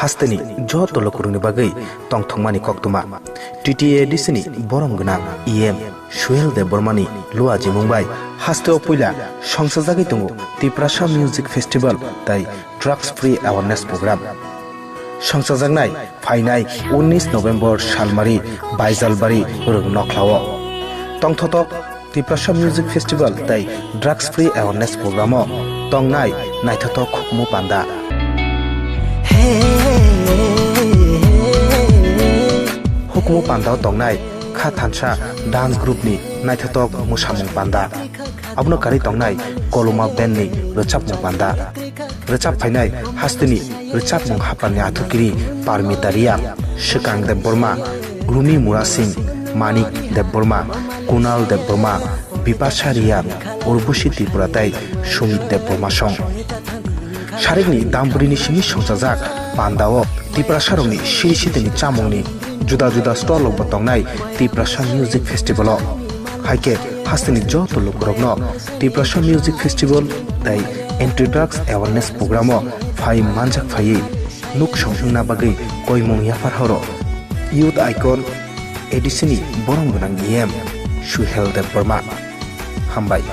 hasteni joto lokurungni bagai tongthongmani koktuma TTA disini borong gna EM Suhel de Bormani Lua Jimungbai haste opuila songsajagoi tongo Tiprasa Music Festival tai Drugs Free Awareness Program সংসাজাগনাই ফাইনাই 19 November সালমারি বাইজালবাড়ি রং নখলাও তংথতক ত্রিপ্রাসা music festival তাই drugs free awareness program তংনাই নাইথতক খুকমু পান্ডা হুকমু পান্ডাও তংনাই খা থানসা ডান্স গ্रुपनि नाइथतक मुसामुं पान्दा abno kari tongnai koloma bandni rochapmung panda rochap phainai hasteni rochapmung hapani athukiri parmitaria shikang de Burma Rumi Murasing Manik de Burma Kunal de Burma Bipasharia Urbushi Tripuratai Sumit de Burma song Sharigni Damburini Shini Songsajak Pandao Tiprasharoni Shirishiteni Chamungni Juda Juda stall of Botongnai Tiprasa Music Festival Haike hasteni joto lokurogno Tiprasa Music Festival tai Anti-Drugs Awareness Program phai manjak phai nuk songna bagai koimung yafar horo Youth Icon Edisini borong gunang EM Suhel de Burma Hambai